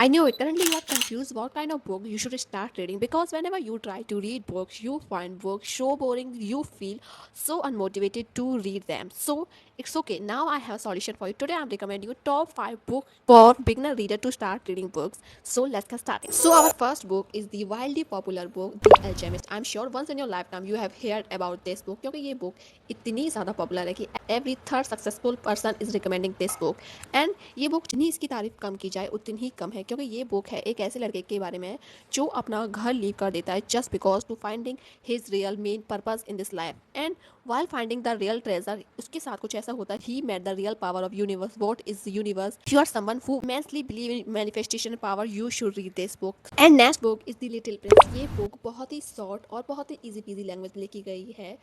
I know it. Currently, you are confused what kind of book you should start reading because whenever you try to read books, you find books so boring, you feel so unmotivated to read them. So it's okay. Now I have a solution for you. Today, I'm recommending you top 5 books for beginner reader to start reading books. So let's get started. So our first book is the wildly popular book, The Alchemist. I'm sure once in your lifetime you have heard about this book क्योंकि ये book इतनी ज़्यादा popular है कि every third successful person is recommending this book. And ये book जितनी इसकी तारीफ कम की जाए उतनी ही कम है क्योंकि ये बुक है एक ऐसे लड़के के बारे में जो अपना घर लीव कर देता है just because to finding his real main purpose in this life and while finding the real treasure उसके साथ कुछ ऐसा होता है he met the real power of universe. What is the universe? If you are someone who immensely believe in manifestation power, you should read this book. And next book is the little prince. ये book बहुत ही short और बहुत ही easy peasy language में लिखी गई है.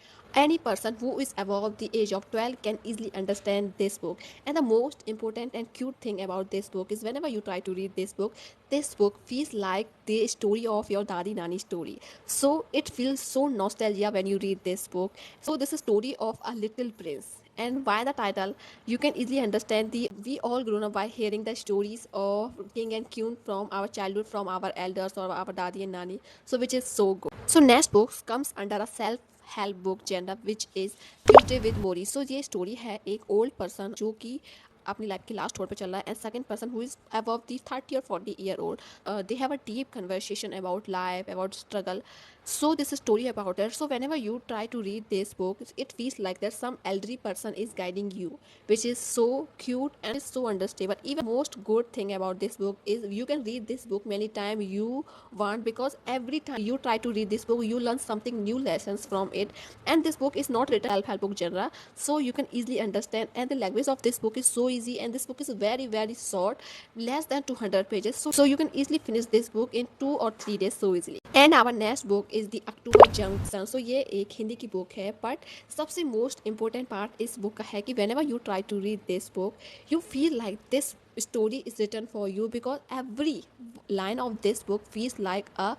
Any person who is above the age of 12 can easily understand this book. And the most important and cute thing about this book is whenever you try to read this book feels like the story of your dadi nani story. So it feels so nostalgia when you read this book. So this is story of a little prince. And by the title, you can easily understand the we all grown up by hearing the stories of king and queen from our childhood, from our elders or our dadi and nani. So which is so good. So next book comes under a self help book genre which is Tuesday with Morrie. So ये story है एक old person जो कि अपनी life के last छोर पे चल रहा है and second person who is above the 30 or 40 year old. They have a deep conversation about life, about struggle. So this is story about it. So whenever you try to read this book, it feels like that some elderly person is guiding you, which is so cute and is so understandable. Even most good thing about this book is you can read this book many time you want because every time you try to read this book, you learn something new lessons from it. And this book is not written self-help book genre, so you can easily understand. And the language of this book is so easy, and this book is very short, less than 200 pages. So you can easily finish this book in 2 or 3 days so easily. And our next book is the October Junction. So ये एक हिंदी की book है but सबसे most important part इस book का है कि whenever you try to read this book you feel like this story is written for you because every line of this book feels like a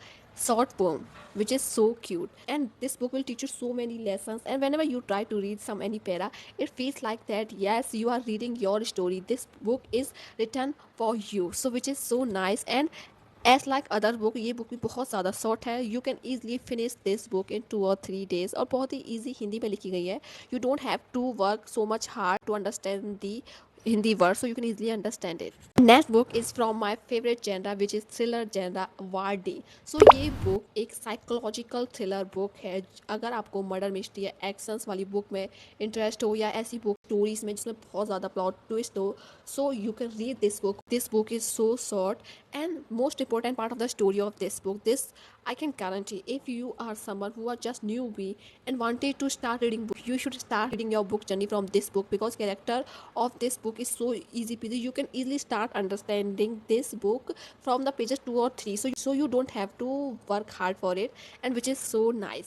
short poem which is so cute. And this book will teach you so many lessons, and whenever you try to read some any para, it feels like that yes, you are reading your story. This book is written for you, so which is so nice. And as like other book ये book भी बहुत ज़्यादा short है. You can easily finish this book in 2 or 3 days और बहुत ही easy Hindi में लिखी गई है. You don't have to work so much hard to understand the Hindi word, so you can easily understand it. Next book is from my favorite genre, which is thriller genre, वार्डी. So ये book एक psychological thriller book है. अगर आपको murder mystery या actions वाली book में interest हो या ऐसी बुक स्टोरीज में जिसमें बहुत ज़्यादा प्लॉट ट्विस्ट हो, so you can read this book. This book is so short and most important part of the story of this book, this I can guarantee, if you are someone who are just newbie and wanted to start reading book, you should start reading your book journey from this book because character of this book is so easy peasy. You can easily start understanding this book from the pages 2 or 3, so you don't have to work hard for it, and which is so nice.